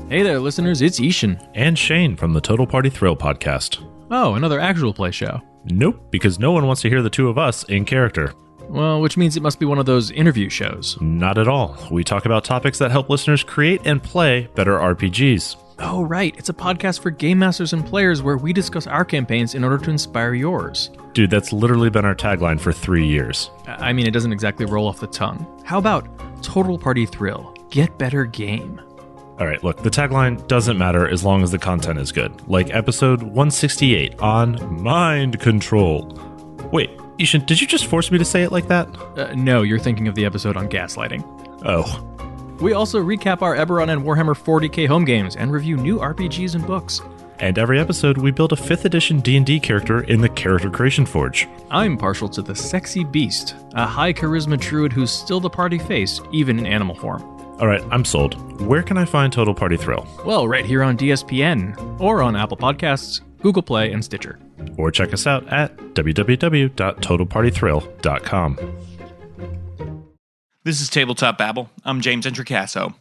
Hey there, listeners, it's Ishan. And Shane from the Total Party Thrill podcast. Oh, another actual play show. Nope, because no one wants to hear the two of us in character. Well, which means it must be one of those interview shows. Not at all. We talk about topics that help listeners create and play better RPGs. Oh, right. It's a podcast for game masters and players where we discuss our campaigns in order to inspire yours. Dude, that's literally been our tagline for 3 years. I mean, it doesn't exactly roll off the tongue. How about Total Party Thrill? Get better game. All right, look, the tagline doesn't matter as long as the content is good. Like episode 168 on mind control. Wait, Ishan, did you just force me to say it like that? No, you're thinking of the episode on gaslighting. Oh. We also recap our Eberron and Warhammer 40k home games and review new RPGs and books. And every episode, we build a 5th edition D&D character in the Character Creation Forge. I'm partial to the Sexy Beast, a high charisma druid who's still the party face, even in animal form. All right, I'm sold. Where can I find Total Party Thrill? Well, right here on DSPN, or on Apple Podcasts, Google Play, and Stitcher. Or check us out at www.totalpartythrill.com. This is Tabletop Babble. I'm James Introcaso.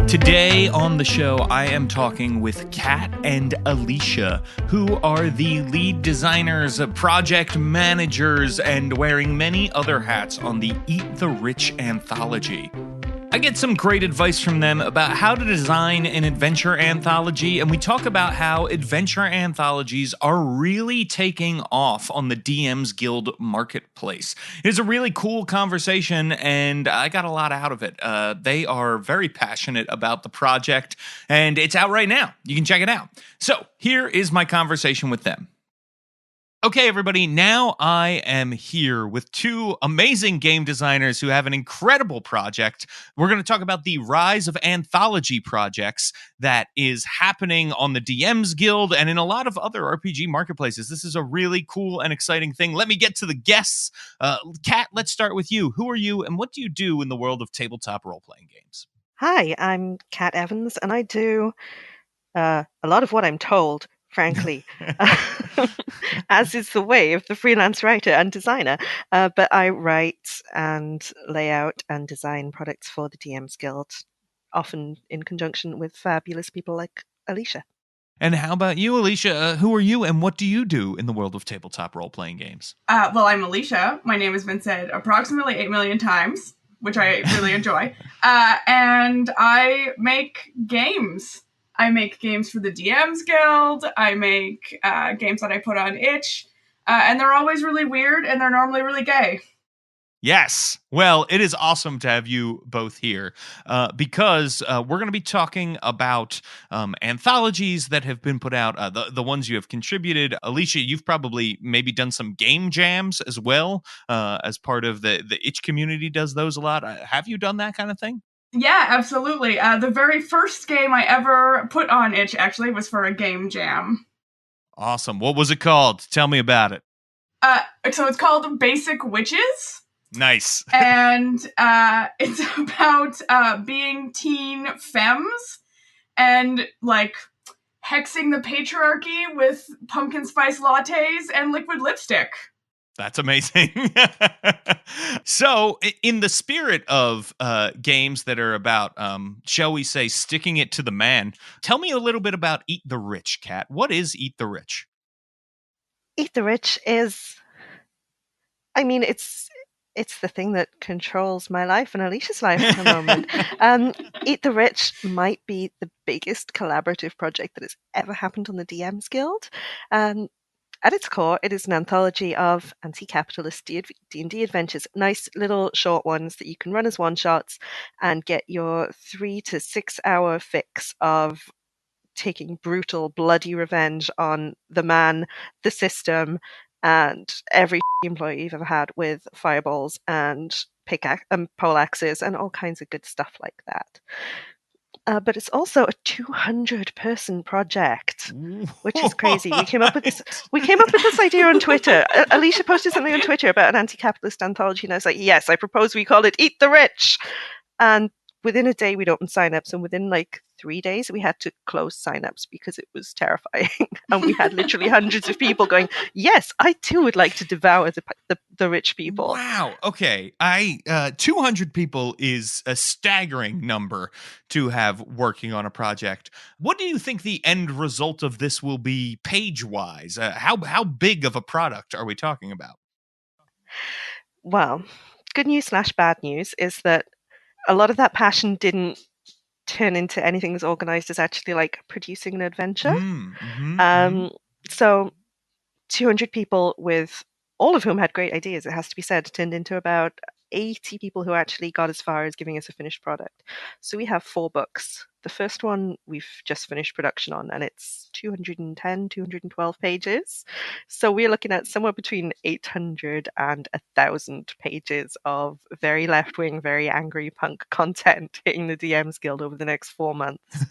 Today on the show, I am talking with Kat and Alicia, who are the lead designers, project managers, and wearing many other hats on the Eat the Rich Anthology. I get some great advice from them about how to design an adventure anthology, and we talk about how adventure anthologies are really taking off on the DM's Guild marketplace. It's a really cool conversation, and I got a lot out of it. They are very passionate about the project, and it's out right now. You can check it out. So here is my conversation with them. Okay, everybody, now I am here with two amazing game designers who have an incredible project. We're going to talk about the rise of anthology projects that is happening on the DM's Guild and in a lot of other RPG marketplaces. This is a really cool and exciting thing. Let me get to the guests. Kat, let's start with you. Who are you and what do you do in the world of tabletop role-playing games? Hi, I'm Kat Evans, and I do a lot of what I'm told. Frankly, as is the way of the freelance writer and designer. But I write and lay out and design products for the DM's Guild, often in conjunction with fabulous people like Alicia. And how about you, Alicia? Who are you and what do you do in the world of tabletop role-playing games? Well, I'm Alicia. My name has been said approximately 8 million times, which I really enjoy. And I make games. I make games for the DM's Guild. I make games that I put on itch. And they're always really weird, and they're normally really gay. Yes. Well, it is awesome to have you both here because we're going to be talking about anthologies that have been put out, the ones you have contributed. Alicia, you've probably maybe done some game jams as well as part of the itch community does those a lot. Have you done that kind of thing? Yeah, absolutely. The very first game I ever put on itch, actually, was for a game jam. Awesome. What was it called? Tell me about it. So it's called Basic Witches. Nice. And it's about being teen femmes and, like, hexing the patriarchy with pumpkin spice lattes and liquid lipstick. That's amazing. So, in the spirit of games that are about, shall we say, sticking it to the man, tell me a little bit about Eat the Rich, Kat. What is Eat the Rich? Eat the Rich is, I mean, it's the thing that controls my life and Alicia's life at the moment. Eat the Rich might be the biggest collaborative project that has ever happened on the DM's Guild. At its core, it is an anthology of anti-capitalist D&D adventures, nice little short ones that you can run as one-shots and get your 3 to 6 hour fix of taking brutal, bloody revenge on the man, the system, and every employee you've ever had with fireballs and pole axes and all kinds of good stuff like that. But it's also a 200-person project, which is crazy. We came up with this idea on Twitter. Alicia posted something on Twitter about an anti-capitalist anthology, and I was like, yes, I propose we call it Eat the Rich. And within a day we'd open signups, and within like 3 days we had to close signups because it was terrifying. And we had literally hundreds of people going, yes, I too would like to devour the rich people. Wow. Okay. 200 people is a staggering number to have working on a project. What do you think the end result of this will be page-wise? How big of a product are we talking about? Well, good news / bad news is that a lot of that passion didn't turn into anything as organized as actually like producing an adventure. So 200 people, with all of whom had great ideas, it has to be said, turned into about 80 people who actually got as far as giving us a finished product. So we have 4 books. The first one we've just finished production on, and it's 210, 212 pages. So we're looking at somewhere between 800 and 1,000 pages of very left-wing, very angry punk content hitting the DMs Guild over the next 4 months.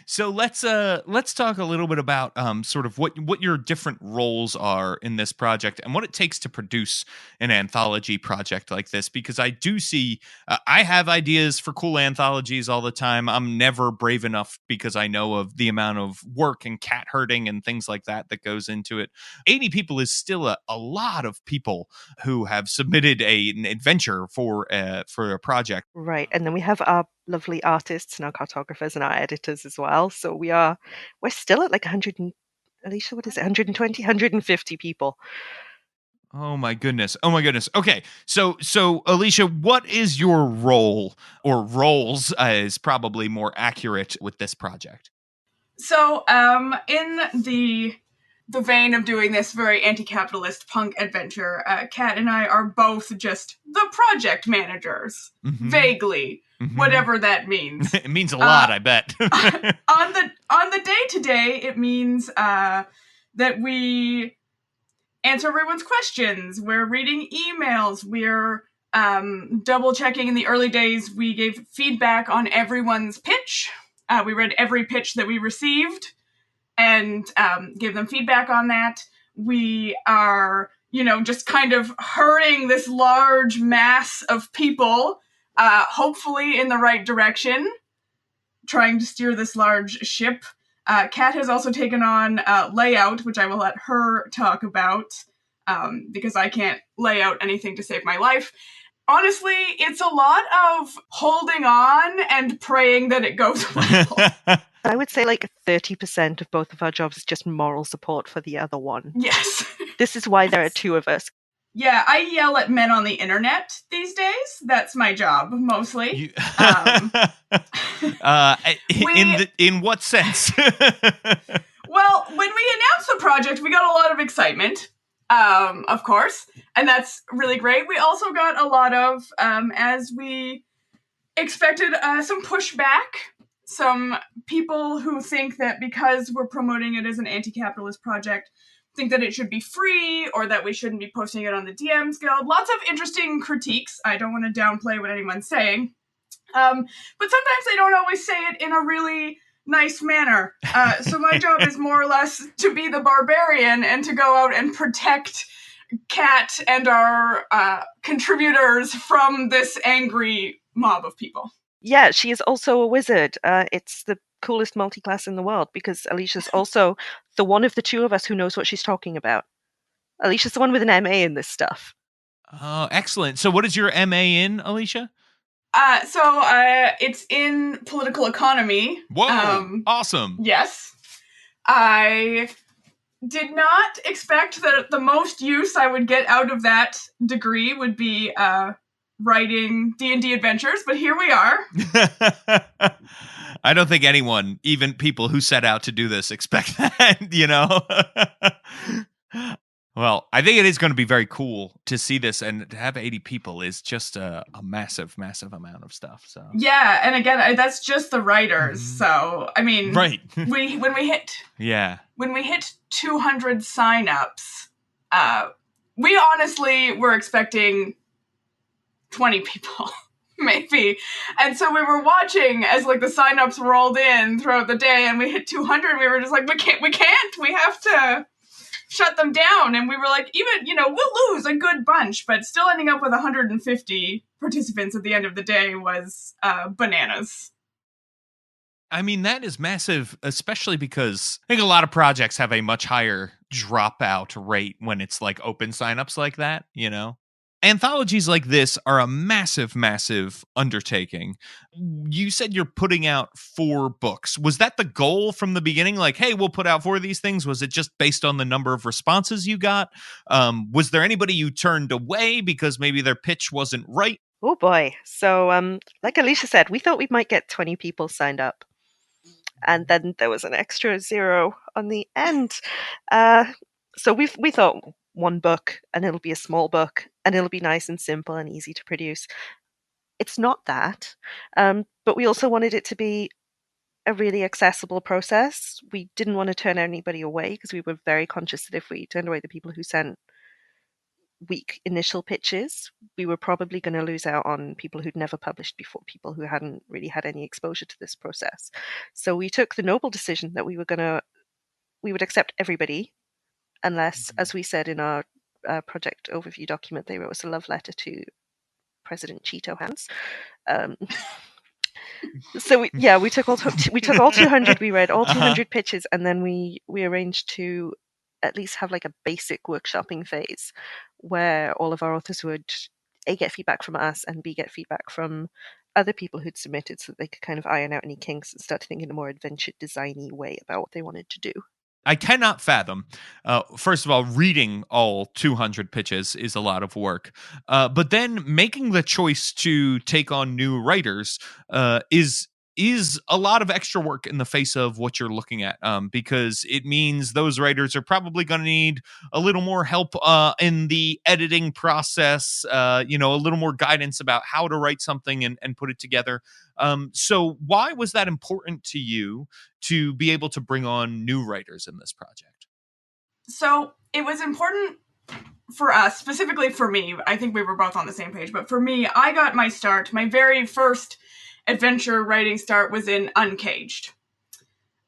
So let's talk a little bit about sort of what your different roles are in this project and what it takes to produce an anthology project like this, because I do see I have ideas for cool anthologies all the time. I'm never brave enough because I know of the amount of work and cat herding and things like that goes into it. 80 people is still a lot of people who have submitted an adventure for a project. Right, and then we have our lovely artists and our cartographers and our editors as well. So we're still at like 100 and, Alicia, what is it, 120, 150 people. Oh my goodness. Okay. So Alicia, what is your role, or roles is probably more accurate, with this project? So, in the vein of doing this very anti-capitalist punk adventure, Kat and I are both just the project managers, vaguely, whatever that means. It means a lot, I bet. on the day-to-day, it means that we answer everyone's questions. We're reading emails. We're double checking. In the early days, we gave feedback on everyone's pitch. We read every pitch that we received and gave them feedback on that. We are, just kind of herding this large mass of people, hopefully in the right direction, trying to steer this large ship. Kat has also taken on layout, which I will let her talk about, because I can't lay out anything to save my life. Honestly, it's a lot of holding on and praying that it goes well. I would say like 30% of both of our jobs is just moral support for the other one. Yes. This is why there are 2 of us. Yeah, I yell at men on the internet these days. That's my job, mostly. In what sense? Well, when we announced the project, we got a lot of excitement, of course, and that's really great. We also got a lot of, as we expected, some pushback. Some people who think that because we're promoting it as an anti-capitalist project, think that it should be free, or that we shouldn't be posting it on the DMs Guild. Lots of interesting critiques. I don't want to downplay what anyone's saying. But sometimes they don't always say it in a really nice manner. So my job is more or less to be the barbarian and to go out and protect Kat and our contributors from this angry mob of people. Yeah, she is also a wizard. It's the coolest multi-class in the world, because Alicia's also the one of the 2 of us who knows what she's talking about. Alicia's the one with an MA in this stuff. Oh, excellent. So what is your MA in, Alicia? So it's in political economy. Whoa, awesome. Yes. I did not expect that the most use I would get out of that degree would be writing D&D adventures, but here we are. I don't think anyone, even people who set out to do this, expect that, Well, I think it is going to be very cool to see this, and to have 80 people is just a massive, massive amount of stuff. So yeah, and again, that's just the writers. So I mean, right? when we hit 200 signups, we honestly were expecting 20 people. Maybe. And so we were watching as like the signups rolled in throughout the day, and we hit 200. And we were just like, we can't. We have to shut them down. And we were like, even, we'll lose a good bunch, but still ending up with 150 participants at the end of the day was bananas. I mean, that is massive, especially because I think a lot of projects have a much higher dropout rate when it's like open signups like that, Anthologies like this are a massive, massive undertaking. You said you're putting out 4 books. Was that the goal from the beginning? Like, hey, we'll put out 4 of these things? Was it just based on the number of responses you got? Was there anybody you turned away because maybe their pitch wasn't right? Oh boy. So, like Alicia said, we thought we might get 20 people signed up. And then there was an extra 0 on the end. So we thought 1 book, and it'll be a small book, and it'll be nice and simple and easy to produce. It's not that, but we also wanted it to be a really accessible process. We didn't want to turn anybody away because we were very conscious that if we turned away the people who sent weak initial pitches, we were probably going to lose out on people who'd never published before, people who hadn't really had any exposure to this process. So we took the noble decision that we would accept everybody, unless, as we said in our project overview document, they wrote us a love letter to President Cheeto Hands. So we took all 200. We read all 200 pitches, and then we arranged to at least have like a basic workshopping phase where all of our authors would A, get feedback from us, and B, get feedback from other people who'd submitted, so that they could kind of iron out any kinks and start thinking in a more adventure designy way about what they wanted to do. I cannot fathom. First of all, reading all 200 pitches is a lot of work. But then making the choice to take on new writers is a lot of extra work in the face of what you're looking at, because it means those writers are probably going to need a little more help in the editing process, a little more guidance about how to write something and put it together. So why was that important to you to be able to bring on new writers in this project? So it was important for us, specifically for me. I think we were both on the same page, but for me, I got my start. My very first adventure writing start was in Uncaged.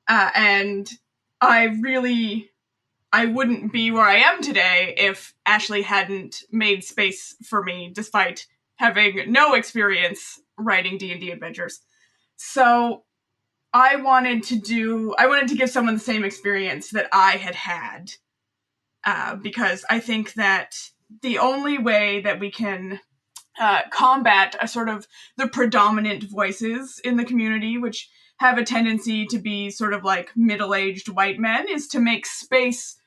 And I wouldn't be where I am today if Ashley hadn't made space for me, despite having no experience writing D&D adventures. So I wanted to give someone the same experience that I had, because I think that the only way that we can combat a sort of the predominant voices in the community, which have a tendency to be sort of like middle-aged white men, is to make space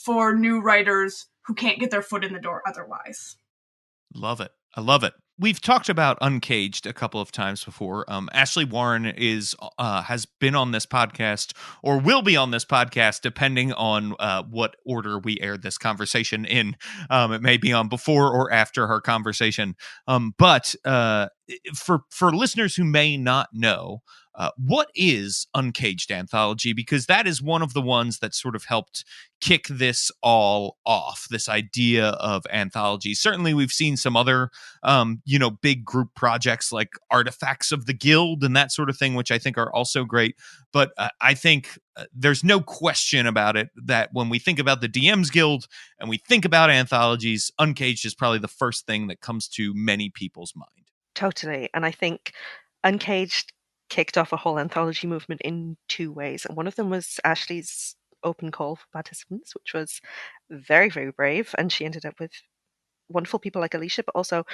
for new writers who can't get their foot in the door otherwise. Love it. I love it. We've talked about Uncaged a couple of times before. Ashley Warren has been on this podcast, or will be on this podcast, depending on what order we air this conversation in. It may be on before or after her conversation. But for listeners who may not know, what is Uncaged Anthology? Because that is one of the ones that sort of helped kick this all off, this idea of anthology. Certainly we've seen some other big group projects like Artifacts of the Guild and that sort of thing, which I think are also great. But I think there's no question about it that when we think about the DMs Guild and we think about anthologies, Uncaged is probably the first thing that comes to many people's mind. Totally. And I think Uncaged kicked off a whole anthology movement in 2 ways. And one of them was Ashley's open call for participants, which was very, very brave. And she ended up with wonderful people like Alicia, but also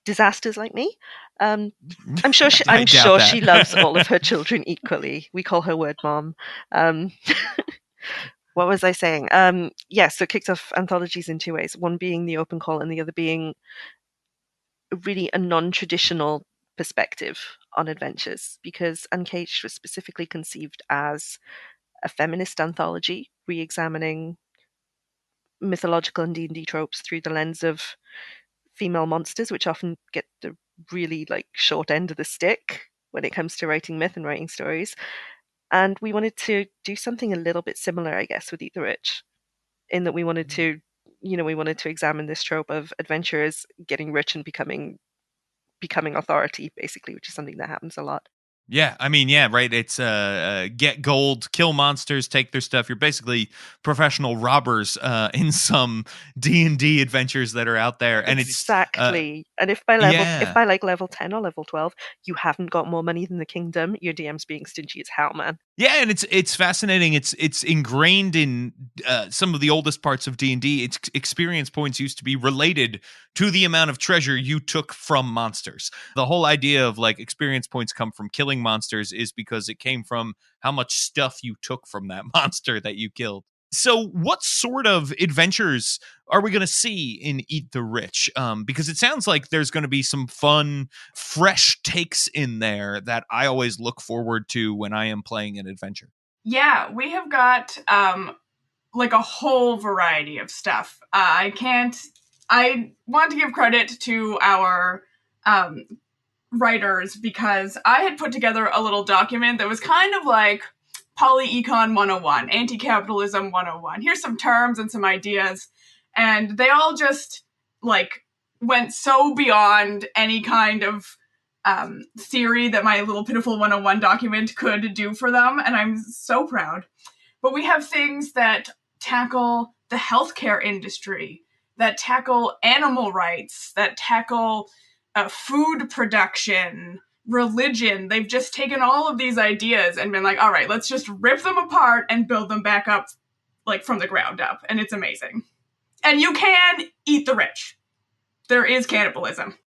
disasters like me. I'm sure she loves all of her children equally. We call her Word Mom. What was I saying? So it kicked off anthologies in 2 ways. One being the open call, and the other being really a non-traditional perspective on adventures, because Uncaged was specifically conceived as a feminist anthology, re-examining mythological and D&D tropes through the lens of female monsters, which often get the really short end of the stick when it comes to writing myth and writing stories. And we wanted to do something a little bit similar, I guess, with Eat the Rich, in that we wanted to examine this trope of adventurers getting rich and becoming authority, basically, which is something that happens a lot. Yeah, I mean, yeah, right. It's get gold, kill monsters, take their stuff. You're basically professional robbers in some D&D adventures that are out there, and Exactly. And if yeah. by like level 10 or level 12, you haven't got more money than the kingdom, your DM's being stingy as hell, man. Yeah, and it's fascinating. It's ingrained in some of the oldest parts of D&D. Its experience points used to be related to the amount of treasure you took from monsters. The whole idea of like experience points come from killing monsters is because it came from how much stuff you took from that monster that you killed. So, what sort of adventures are we going to see in Eat the Rich? Because it sounds like there's going to be some fun, fresh takes in there that I always look forward to when I am playing an adventure. Yeah, we have got like a whole variety of stuff. I want to give credit to our writers because I had put together a little document that was kind of like Poly-Econ 101, Anti-Capitalism 101. Here's some terms and some ideas. And they all just, like, went so beyond any kind of theory that my little pitiful 101 document could do for them. And I'm so proud. But we have things that tackle the healthcare industry, that tackle animal rights, that tackle food production, religion. They've just taken all of these ideas and been like, all right, let's just rip them apart and build them back up like from the ground up. And it's amazing. And you can eat the rich. There is cannibalism.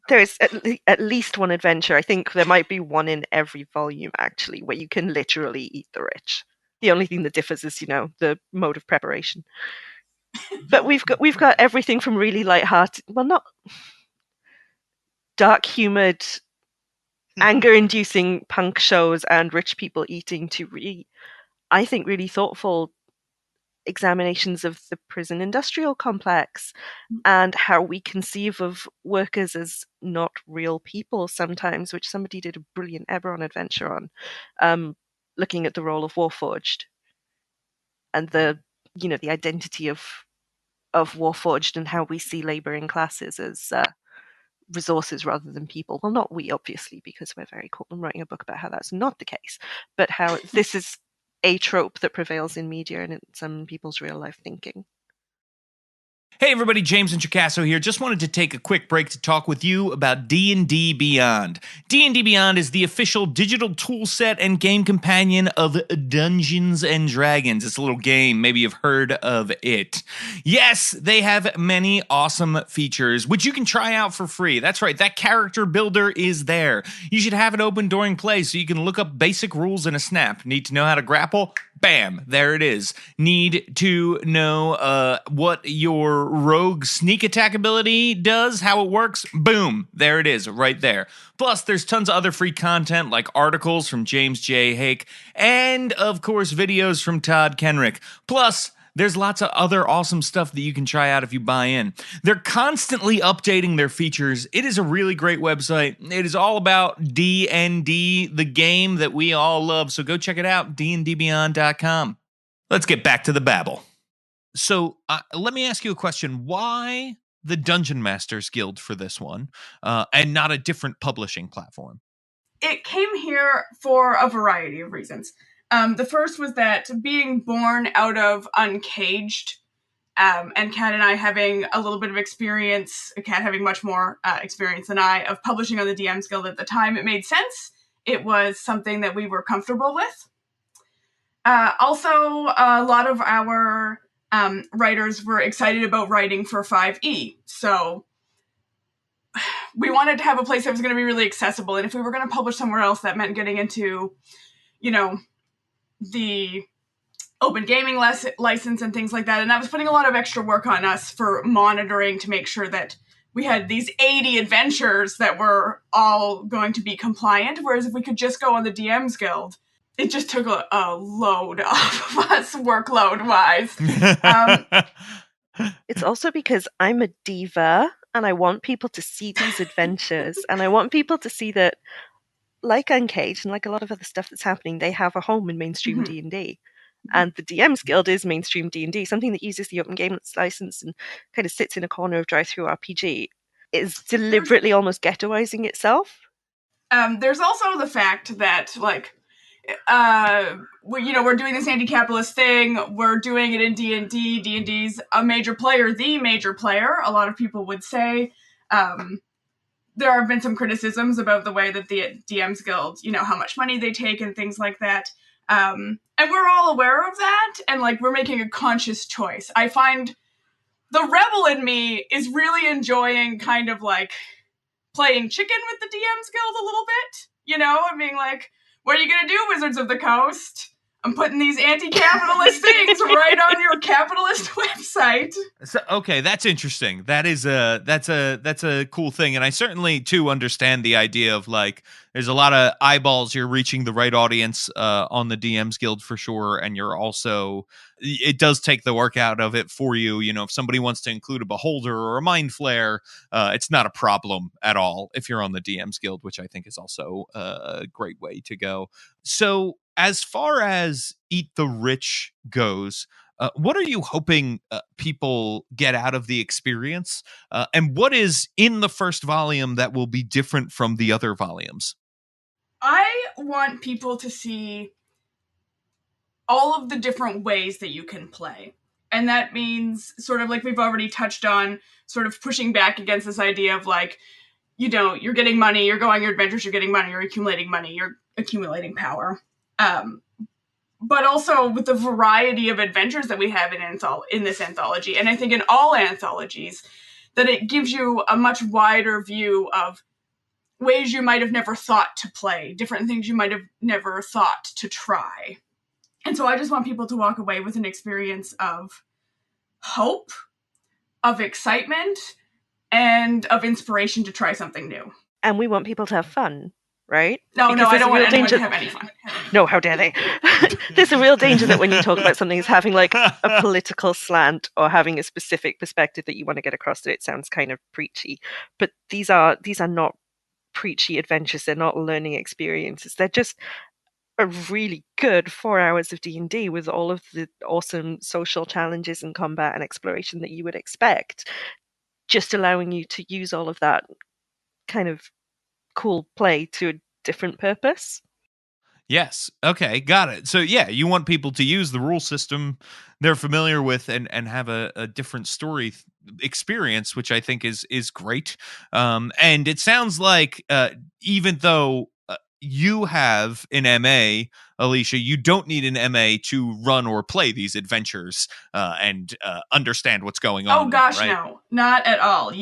There is at least one adventure. I think there might be one in every volume, actually, where you can literally eat the rich. The only thing that differs is, the mode of preparation. But we've got everything from really lighthearted, well, not dark-humored, anger-inducing punk shows and rich people eating to I think, really thoughtful examinations of the prison industrial complex and how we conceive of workers as not real people sometimes, which somebody did a brilliant Eberron adventure on, looking at the role of Warforged and the identity of Warforged and how we see laboring classes as resources rather than people. Well, not we, obviously, because we're very cool and writing a book about how that's not the case, but how this is a trope that prevails in media and in some people's real life thinking. Hey everybody, James Introcaso here. Just wanted to take a quick break to talk with you about D&D Beyond. D&D Beyond is the official digital tool set and game companion of Dungeons & Dragons. It's a little game, maybe you've heard of it. Yes, they have many awesome features, which you can try out for free. That's right, that character builder is there. You should have it open during play so you can look up basic rules in a snap. Need to know how to grapple? Bam, there it is. Need to know what your rogue sneak attack ability does, how it works? Boom, there it is, right there. Plus, there's tons of other free content like articles from James J. Hake and, of course, videos from Todd Kenrick. Plus, there's lots of other awesome stuff that you can try out if you buy in. They're constantly updating their features. It is a really great website. It is all about D&D, the game that we all love. So go check it out, dndbeyond.com. Let's get back to the babble. So let me ask you a question. Why the Dungeon Masters Guild for this one and not a different publishing platform? It came here for a variety of reasons. The first was that being born out of Uncaged, and Kat and I having a little bit of experience, Kat having much more experience than I, of publishing on the DM's Guild at the time, it made sense. It was something that we were comfortable with. Also, a lot of our writers were excited about writing for 5e, so we wanted to have a place that was going to be really accessible, and if we were going to publish somewhere else, that meant getting into, the open gaming license and things like that. And that was putting a lot of extra work on us for monitoring to make sure that we had these 80 adventures that were all going to be compliant. Whereas if we could just go on the DM's Guild, it just took a load off of us workload-wise. It's also because I'm a diva and I want people to see these adventures and I want people to see that, like Uncaged and like a lot of other stuff that's happening, they have a home in mainstream D&D. And the DM's Guild is mainstream D&D, something that uses the open game license and kind of sits in a corner of drive-through RPG, is deliberately almost ghettoizing itself. There's also the fact that, like, we're doing this anti-capitalist thing. We're doing it in D&D. D&D's a major player, the major player, a lot of people would say. There have been some criticisms about the way that the DMs Guild, how much money they take and things like that. And we're all aware of that, and, like, we're making a conscious choice. I find the rebel in me is really enjoying kind of, like, playing chicken with the DMs Guild a little bit, and being like, what are you gonna do, Wizards of the Coast? I'm putting these anti-capitalist things right on your capitalist website. So, okay, that's interesting. That's a cool thing, and I certainly too understand the idea of, like, there's a lot of eyeballs. You're reaching the right audience on the DMs Guild for sure, and you're also, it does take the work out of it for you. If somebody wants to include a beholder or a mind flare, it's not a problem at all if you're on the DMs Guild, which I think is also a great way to go. So, as far as Eat the Rich goes, what are you hoping people get out of the experience? And what is in the first volume that will be different from the other volumes? I want people to see all of the different ways that you can play. And that means, sort of like we've already touched on, sort of pushing back against this idea of, like, you're getting money, you're going on your adventures, you're getting money, you're accumulating power. But also with the variety of adventures that we have in this anthology, and I think in all anthologies, that it gives you a much wider view of ways you might have never thought to play, different things you might have never thought to try. And so I just want people to walk away with an experience of hope, of excitement, and of inspiration to try something new. And we want people to have fun, right? No, I don't want anyone to have any fun. No, how dare they? There's a real danger that when you talk about something as having, like, a political slant or having a specific perspective that you want to get across, that it sounds kind of preachy. But these are not preachy adventures. They're not learning experiences. They're just a really good 4 hours of D&D with all of the awesome social challenges and combat and exploration that you would expect, just allowing you to use all of that kind of cool play to a different purpose. Yes. Okay. Got it. So yeah, you want people to use the rule system they're familiar with and have a different story experience, which I think is great. And it sounds like even though you have an MA, Alicia, you don't need an MA to run or play these adventures and understand what's going on. Oh gosh, right? No, not at all.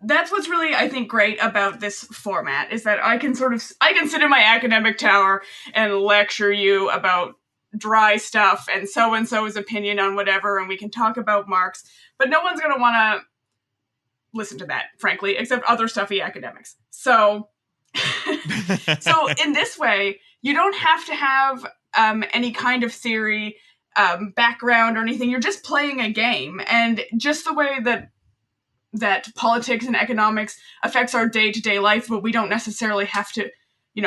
That's what's really, I think, great about this format, is that I can sit in my academic tower and lecture you about dry stuff and so-and-so's opinion on whatever, and we can talk about Marx, but no one's going to want to listen to that, frankly, except other stuffy academics. So in this way, you don't have to have any kind of theory, background or anything. You're just playing a game, and just the way that politics and economics affects our day-to-day life, but we don't necessarily have to,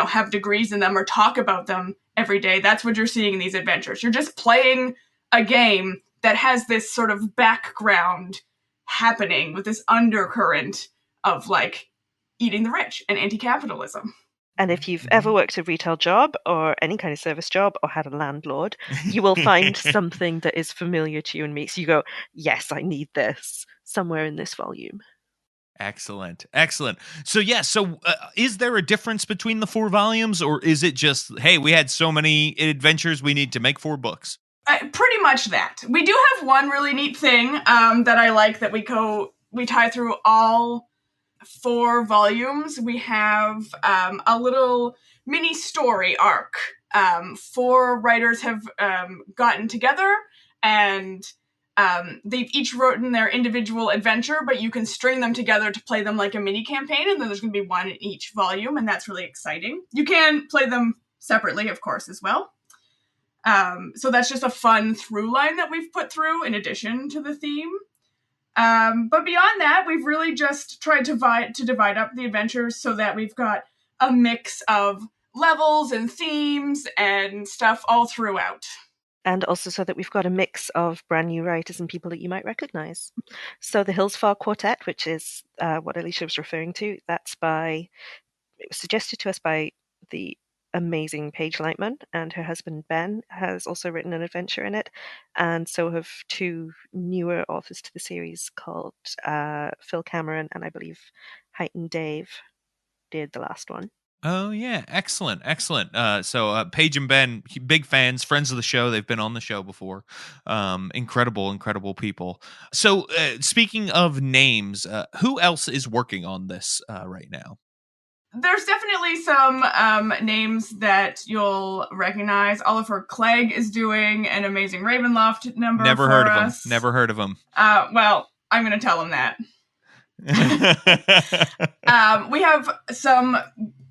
have degrees in them or talk about them every day. That's what you're seeing in these adventures. You're just playing a game that has this sort of background happening with this undercurrent of, like, eating the rich and anti-capitalism. And if you've ever worked a retail job or any kind of service job or had a landlord, you will find something that is familiar to you and makes you go, yes, I need this somewhere in this volume. Excellent. So is there a difference between the 4 volumes, or is it just, hey, we had so many adventures, we need to make 4 books? Pretty much that. We do have one really neat thing that I like, that we tie through all 4 volumes. We have a little mini story arc. 4 writers have gotten together, and they've each written their individual adventure, but you can string them together to play them like a mini campaign, and then there's going to be one in each volume, and that's really exciting. You can play them separately, of course, as well. So that's just a fun through line that we've put through in addition to the theme. But beyond that, we've really just tried to divide up the adventures so that we've got a mix of levels and themes and stuff all throughout. And also so that we've got a mix of brand new writers and people that you might recognize. So the Hillsfar Quartet, which is what Alicia was referring to, that's by it was suggested to us by the amazing Paige Lightman, and her husband Ben has also written an adventure in it, and so have two newer authors to the series called Phil Cameron and I believe Heighton Dave did the last one. Oh yeah, excellent, excellent. So Paige and Ben, big fans, friends of the show. They've been on the show before. Incredible people. So speaking of names, who else is working on this right now? There's definitely some names that you'll recognize. Oliver Clegg is doing an amazing Ravenloft number. Never for heard us. of him. Never heard of him. Well, I'm going to tell him that. We have some,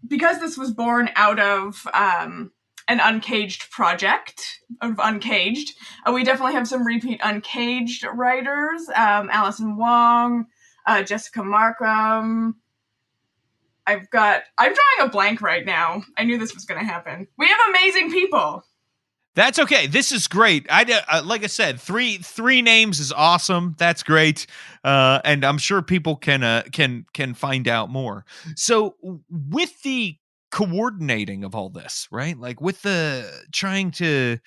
because this was born out of an Uncaged project, of Uncaged, we definitely have some repeat Uncaged writers. Alison Wong, Jessica Markham. I'm drawing a blank right now. I knew this was going to happen. We have amazing people. That's okay. This is great. Like I said, three names is awesome. That's great, and I'm sure people can find out more. So with the coordinating of all this, right? Like with the trying to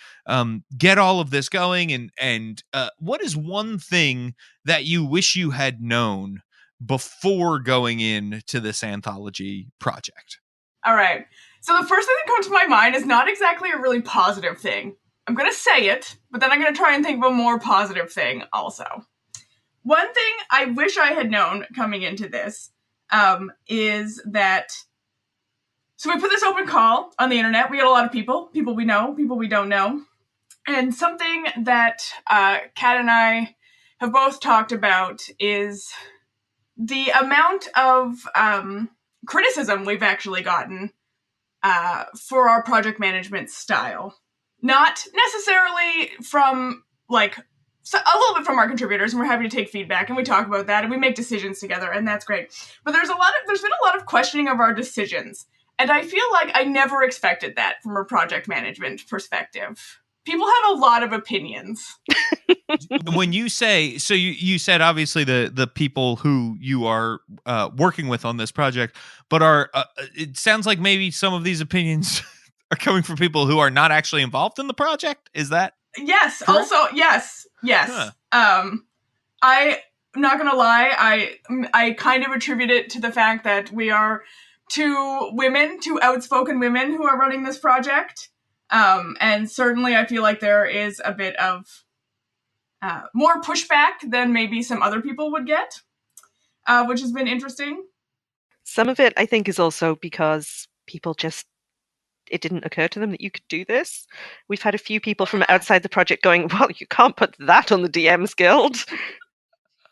get all of this going, and what is one thing that you wish you had known before going into this anthology project? All right. So the first thing that comes to my mind is not exactly a really positive thing. I'm going to say it, but then I'm going to try and think of a more positive thing also. One thing I wish I had known coming into this is that... So we put this open call on the internet. We get a lot of people we know, people we don't know. And something that Kat and I have both talked about is the amount of criticism we've actually gotten for our project management style. Not necessarily from, a little bit from our contributors, and we're happy to take feedback, and we talk about that, and we make decisions together, and that's great. But there's been a lot of questioning of our decisions, and I feel like I never expected that from a project management perspective. People have a lot of opinions. When you say, so you said obviously the people who you are working with on this project, but it sounds like maybe some of these opinions are coming from people who are not actually involved in the project. Is that? Yes. Correct? Also, yes. Huh. I'm not gonna lie. I kind of attribute it to the fact that we are two outspoken women who are running this project. And certainly I feel like there is a bit of more pushback than maybe some other people would get, which has been interesting. Some of it, I think, is also because people it didn't occur to them that you could do this. We've had a few people from outside the project going, well, you can't put that on the DMs Guild.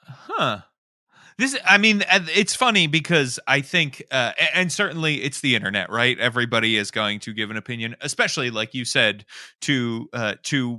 Huh. It's funny because I think, and certainly it's the internet, right? Everybody is going to give an opinion, especially like you said, to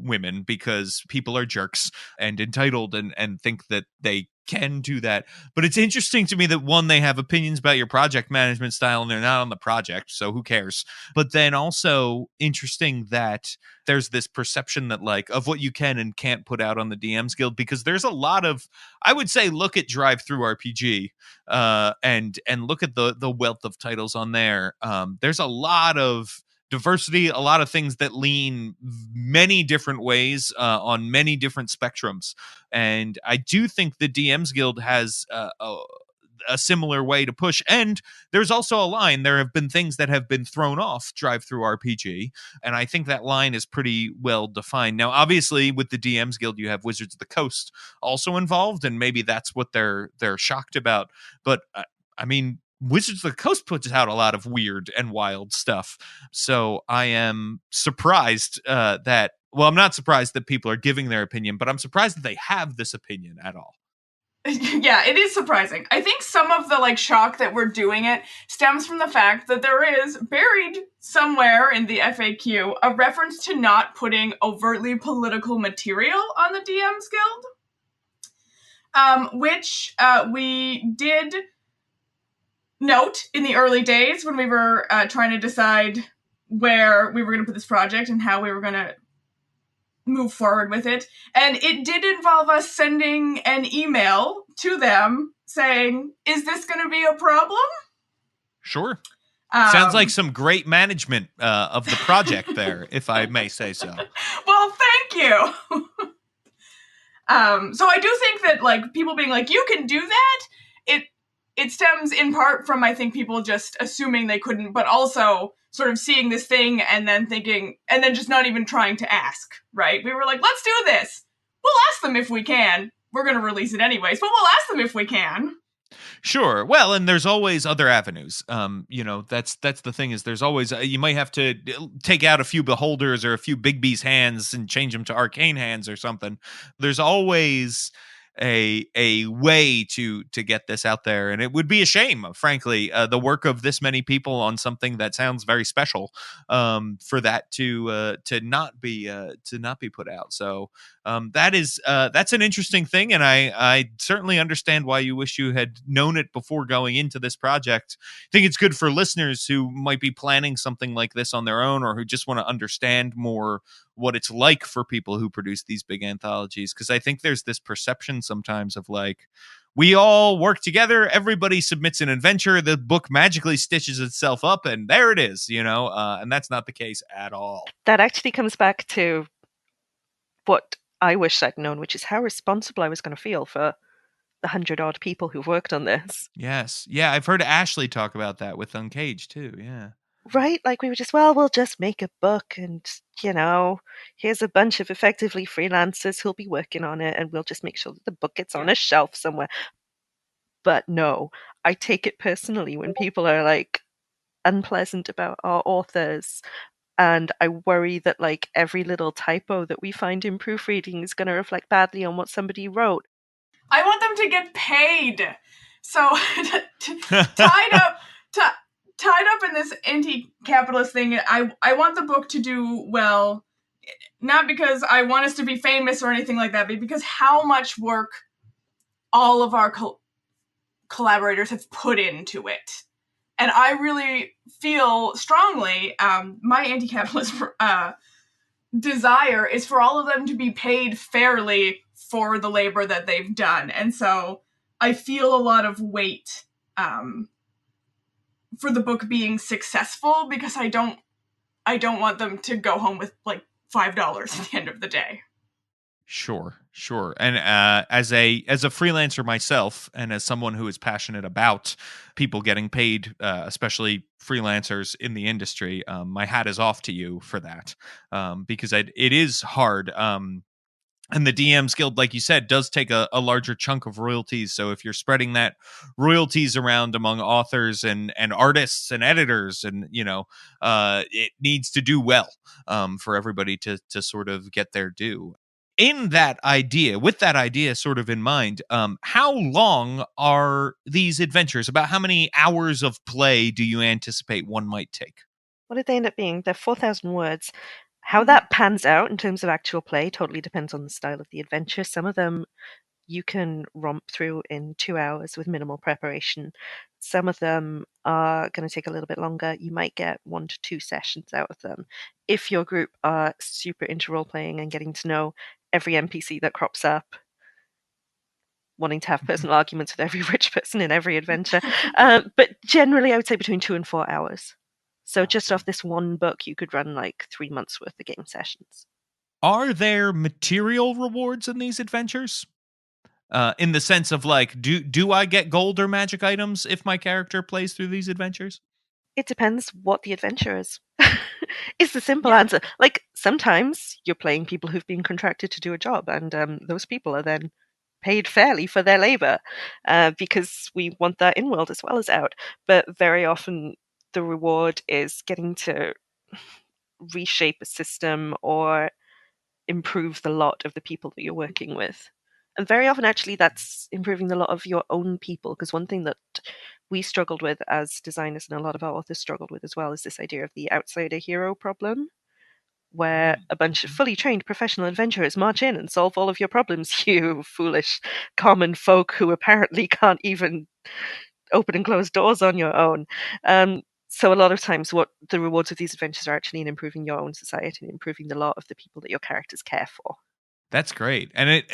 women, because people are jerks and entitled and think that they can do that. But it's interesting to me that one, they have opinions about your project management style and they're not on the project, so who cares? But then also interesting that there's this perception that of what you can and can't put out on the DMs Guild, because there's a lot of, I would say, look at Drive Through RPG and look at the wealth of titles on there. There's a lot of diversity, a lot of things that lean many different ways on many different spectrums. And I do think the DMs Guild has a similar way to push. And there's also a line. There have been things that have been thrown off Drive Through RPG, and I think that line is pretty well defined. Now, obviously, with the DMs Guild, you have Wizards of the Coast also involved, and maybe that's what they're shocked about. But Wizards of the Coast puts out a lot of weird and wild stuff. So I am surprised I'm not surprised that people are giving their opinion, but I'm surprised that they have this opinion at all. Yeah, it is surprising. I think some of the shock that we're doing it stems from the fact that there is buried somewhere in the FAQ a reference to not putting overtly political material on the DMs Guild, which we did note in the early days when we were trying to decide where we were going to put this project and how we were going to move forward with it. And it did involve us sending an email to them saying, is this going to be a problem? Sure. Sounds like some great management of the project there, if I may say so. Well, thank you. So I do think that like people being like, you can do that, it stems in part from, I think, people just assuming they couldn't, but also sort of seeing this thing and then thinking, and then just not even trying to ask, right? We were like, let's do this. We'll ask them if we can. We're going to release it anyways, but we'll ask them if we can. Sure. Well, and there's always other avenues. That's the thing is there's always you might have to take out a few beholders or a few Big B's hands and change them to arcane hands or something. There's always a way to get this out there, and it would be a shame, frankly, the work of this many people on something that sounds very special, for that to not be put out. So that's an interesting thing, and I certainly understand why you wish you had known it before going into this project. I think it's good for listeners who might be planning something like this on their own, or who just want to understand more what it's like for people who produce these big anthologies, because I think there's this perception sometimes of like, we all work together, everybody submits an adventure, the book magically stitches itself up, and there it is, and that's not the case at all. That actually comes back to what I wish I'd known, which is how responsible I was going to feel for the 100-odd people who've worked on this. Yes. Yeah, I've heard Ashley talk about that with Uncaged too, yeah. Right? Like we were just, we'll just make a book and, here's a bunch of effectively freelancers who'll be working on it and we'll just make sure that the book gets on a shelf somewhere. But no, I take it personally when people are like unpleasant about our authors. And I worry that like every little typo that we find in proofreading is going to reflect badly on what somebody wrote. I want them to get paid. So tied up in this anti-capitalist thing, I want the book to do well, not because I want us to be famous or anything like that, but because how much work all of our collaborators have put into it. And I really feel strongly, my anti-capitalist desire is for all of them to be paid fairly for the labor that they've done. And so I feel a lot of weight for the book being successful, because I don't want them to go home with like $5 at the end of the day. Sure. And as a freelancer myself, and as someone who is passionate about people getting paid, especially freelancers in the industry, my hat is off to you for that, because it is hard. And the DMs Guild, like you said, does take a larger chunk of royalties. So if you're spreading that royalties around among authors and artists and editors, and it needs to do well, for everybody to sort of get their due. With that idea sort of in mind, how long are these adventures? About how many hours of play do you anticipate one might take? What did they end up being? They're 4,000 words. How that pans out in terms of actual play totally depends on the style of the adventure. Some of them you can romp through in 2 hours with minimal preparation. Some of them are going to take a little bit longer. You might get 1 to 2 sessions out of them. If your group are super into role-playing and getting to know every NPC that crops up, wanting to have personal arguments with every rich person in every adventure. But generally, I would say between 2 and 4 hours. So just off this one book, you could run like 3 months worth of game sessions. Are there material rewards in these adventures? In the sense of like, do I get gold or magic items if my character plays through these adventures? It depends what the adventure is. It's the simple answer. Like sometimes you're playing people who've been contracted to do a job, and those people are then paid fairly for their labor, because we want that in world as well as out. But very often the reward is getting to reshape a system or improve the lot of the people that you're working with. And very often, actually, that's improving the lot of your own people, because one thing that we struggled with as designers, and a lot of our authors struggled with as well, is this idea of the outsider hero problem, where a bunch of fully trained professional adventurers march in and solve all of your problems, you foolish common folk who apparently can't even open and close doors on your own. So a lot of times what the rewards of these adventures are actually in improving your own society and improving the lot of the people that your characters care for. That's great. And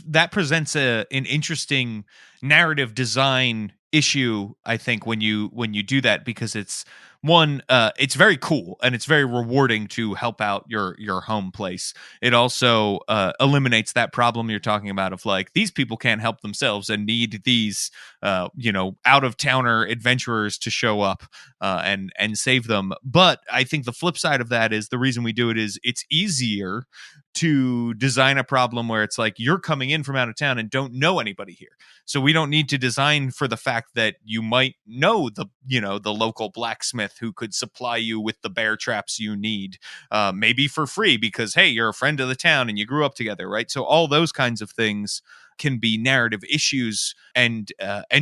that presents an interesting narrative design issue, I think, when you do that, because it's it's very cool and it's very rewarding to help out your home place. It also eliminates that problem you're talking about of like, these people can't help themselves and need these out of towner adventurers to show up and save them. But I think the flip side of that is, the reason we do it is it's easier to design a problem where it's like, you're coming in from out of town and don't know anybody here. So we don't need to design for the fact that you might know the local blacksmith who could supply you with the bear traps you need, maybe for free, because, hey, you're a friend of the town and you grew up together, right? So all those kinds of things can be narrative issues and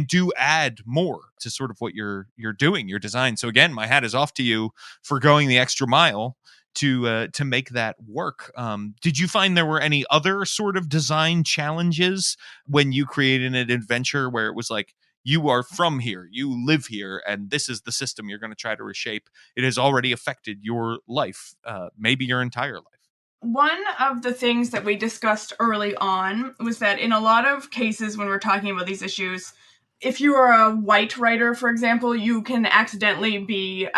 do add more to sort of what you're doing, your design. So again, my hat is off to you for going the extra mile to make that work. Did you find there were any other sort of design challenges when you created an adventure where it was like, you are from here, you live here, and this is the system you're going to try to reshape? It has already affected your life, maybe your entire life. One of the things that we discussed early on was that in a lot of cases when we're talking about these issues, if you are a white writer, for example, you can accidentally be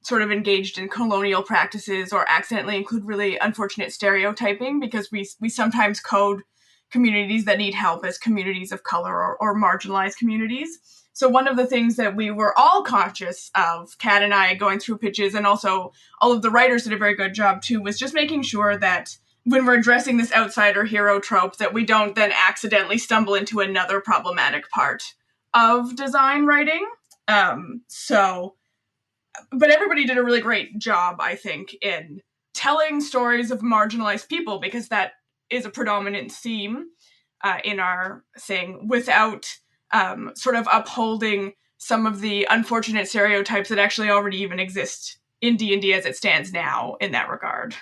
sort of engaged in colonial practices or accidentally include really unfortunate stereotyping, because we sometimes code communities that need help as communities of color or marginalized communities. So one of the things that we were all conscious of, Kat and I going through pitches, and also all of the writers did a very good job too, was just making sure that when we're addressing this outsider hero trope, that we don't then accidentally stumble into another problematic part of design writing. But everybody did a really great job, I think, in telling stories of marginalized people, because that is a predominant theme in our thing, without sort of upholding some of the unfortunate stereotypes that actually already even exist in D&D as it stands now in that regard.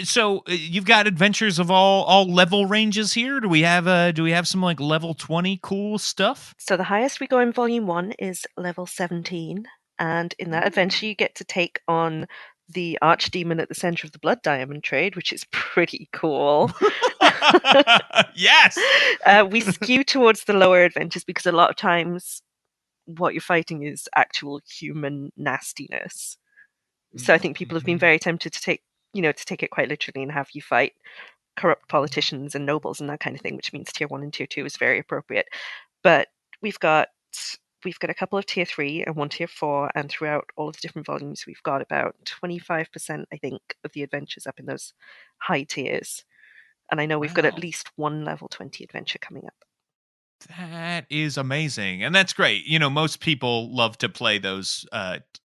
So you've got adventures of all level ranges here. Do we have some like level 20 cool stuff? So the highest we go in Volume 1 is level 17. And in that adventure, you get to take on the archdemon at the center of the Blood Diamond trade, which is pretty cool. Yes! We skew towards the lower adventures because a lot of times what you're fighting is actual human nastiness. So I think people have been very tempted to take it quite literally and have you fight corrupt politicians and nobles and that kind of thing, which means Tier 1 and Tier 2 is very appropriate. But we've got a couple of Tier 3 and one Tier 4, and throughout all of the different volumes, we've got about 25%, I think, of the adventures up in those high tiers. And I know we've got at least one level 20 adventure coming up. That is amazing. And that's great. Most people love to play those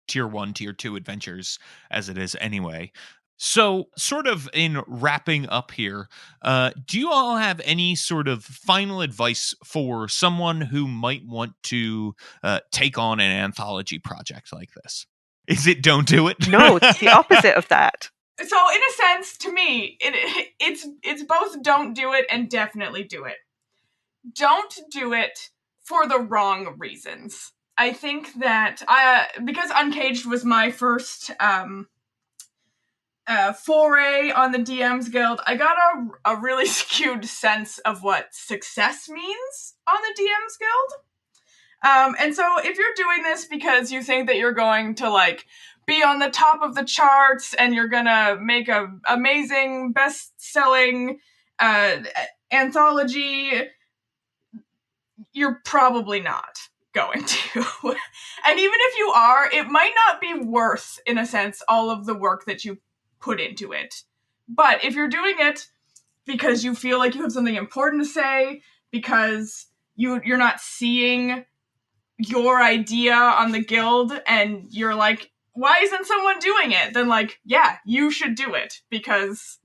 Tier 1, Tier 2 adventures as it is anyway. So, sort of in wrapping up here, do you all have any sort of final advice for someone who might want to take on an anthology project like this? Is it don't do it? No, it's the opposite of that. So, in a sense, to me, it's both don't do it and definitely do it. Don't do it for the wrong reasons. I think that because Uncaged was my first foray on the DM's Guild, I got a really skewed sense of what success means on the DM's Guild. And so if you're doing this because you think that you're going to like be on the top of the charts and you're gonna make a amazing best-selling anthology, you're probably not going to. And even if you are, it might not be worth, in a sense, all of the work that you put into it. But if you're doing it because you feel like you have something important to say, because you're not seeing your idea on the guild and you're like, why isn't someone doing it? Then like, yeah, you should do it because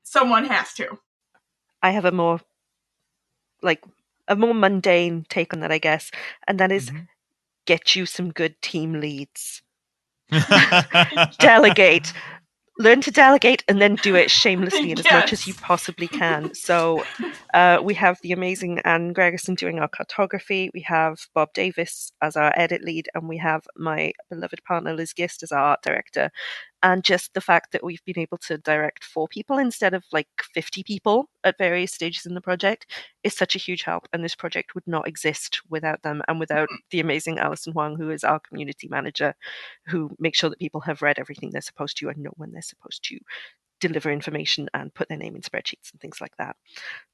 someone has to. I have a more mundane take on that, I guess, and that is get you some good team leads. Delegate. Learn to delegate and then do it shamelessly and as much as you possibly can. So we have the amazing Anne Gregerson doing our cartography. We have Bob Davis as our edit lead, and we have my beloved partner Liz Gist as our art director. And just the fact that we've been able to direct 4 people instead of like 50 people at various stages in the project is such a huge help. And this project would not exist without them and without the amazing Alison Huang, who is our community manager, who makes sure that people have read everything they're supposed to and know when they're supposed to deliver information and put their name in spreadsheets and things like that.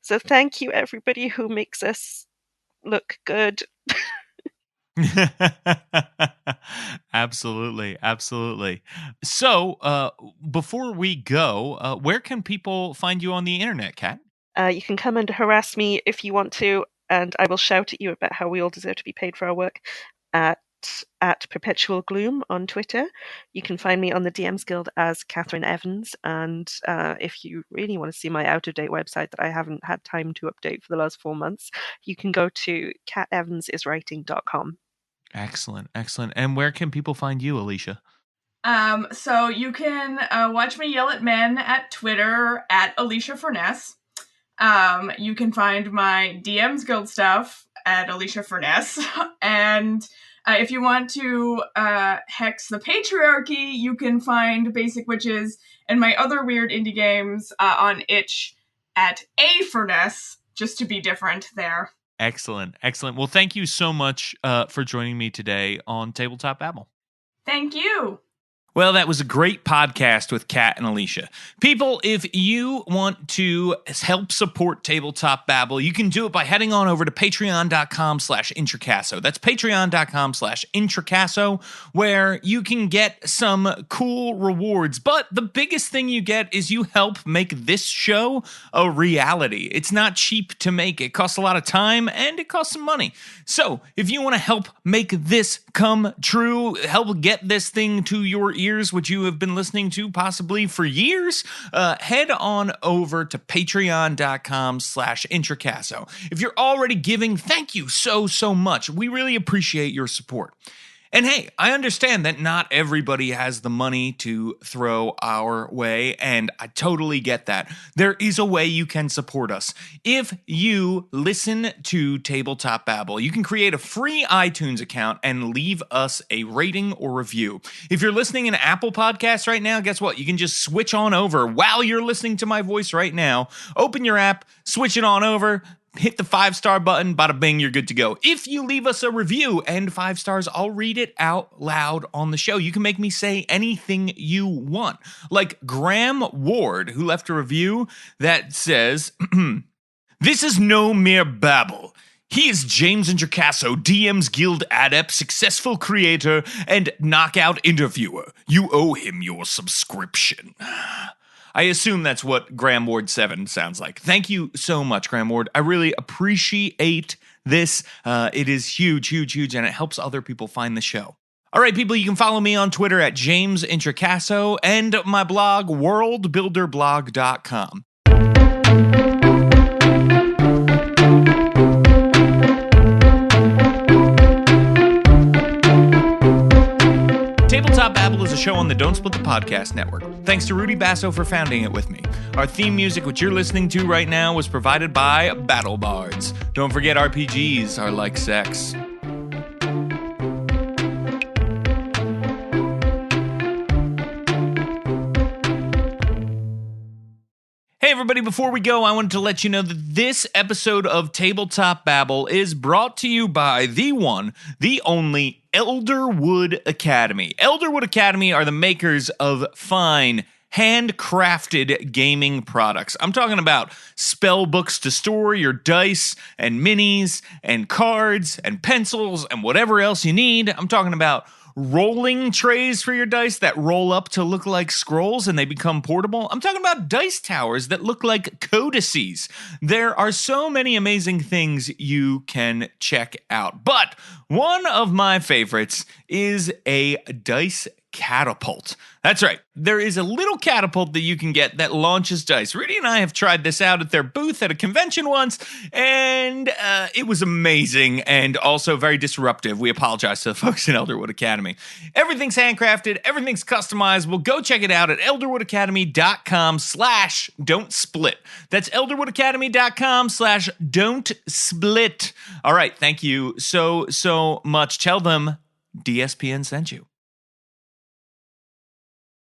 So thank you, everybody who makes us look good. Absolutely. So, before we go, where can people find you on the internet, Kat? You can come and harass me if you want to, and I will shout at you about how we all deserve to be paid for our work at Perpetual Gloom on Twitter. You can find me on the DMs Guild as Catherine Evans, and if you really want to see my out-of-date website that I haven't had time to update for the last 4 months, you can go to catevansiswriting.com. Excellent. And where can people find you, Alicia? So you can watch me yell at men at Twitter at Alicia Furness. You can find my DMs Guild stuff at Alicia Furness. And if you want to hex the patriarchy, you can find Basic Witches and my other weird indie games on itch at A Furness, just to be different there. Excellent. Well, thank you so much for joining me today on Tabletop Babble. Thank you. Well, that was a great podcast with Kat and Alicia. People, if you want to help support Tabletop Babble, you can do it by heading on over to patreon.com/Introcaso. That's patreon.com/Introcaso, where you can get some cool rewards. But the biggest thing you get is you help make this show a reality. It's not cheap to make. It costs a lot of time and it costs some money. So if you want to help make this come true, help get this thing to your ears, which you have been listening to possibly for years, head on over to patreon.com/Introcaso. If you're already giving, thank you so much. We really appreciate your support. And hey, I understand that not everybody has the money to throw our way, and I totally get that. There is a way you can support us. If you listen to Tabletop Babble, you can create a free iTunes account and leave us a rating or review. If you're listening in Apple Podcasts right now, guess what? You can just switch on over while you're listening to my voice right now. Open your app, switch it on over, hit the 5-star button, bada bing, you're good to go. If you leave us a review and 5 stars, I'll read it out loud on the show. You can make me say anything you want. Like Graham Ward, who left a review that says, "This is no mere babble. He is James Introcaso, DM's Guild adept, successful creator, and knockout interviewer. You owe him your subscription." I assume that's what Graham Ward 7 sounds like. Thank you so much, Graham Ward. I really appreciate this. It is huge, and it helps other people find the show. All right, people, you can follow me on Twitter at James Introcaso and my blog, worldbuilderblog.com. Tabletop Babble is a show on the Don't Split the Podcast Network. Thanks to Rudy Basso for founding it with me. Our theme music, which you're listening to right now, was provided by Battle Bards. Don't forget, RPGs are like sex. Hey everybody, before we go, I wanted to let you know that this episode of Tabletop Babble is brought to you by the one, the only Elderwood Academy. Elderwood Academy are the makers of fine, handcrafted gaming products. I'm talking about spell books to store your dice and minis and cards and pencils and whatever else you need. I'm talking about rolling trays for your dice that roll up to look like scrolls and they become portable. I'm talking about dice towers that look like codices. There are so many amazing things you can check out. But one of my favorites is a dice catapult. That's right. There is a little catapult that you can get that launches dice. Rudy and I have tried this out at their booth at a convention once, and it was amazing and also very disruptive. We apologize to the folks in Elderwood Academy. Everything's handcrafted. Everything's customizable. Go check it out at elderwoodacademy.com/don't-split. That's elderwoodacademy.com/don't-split. All right. Thank you so much. Tell them DSPN sent you.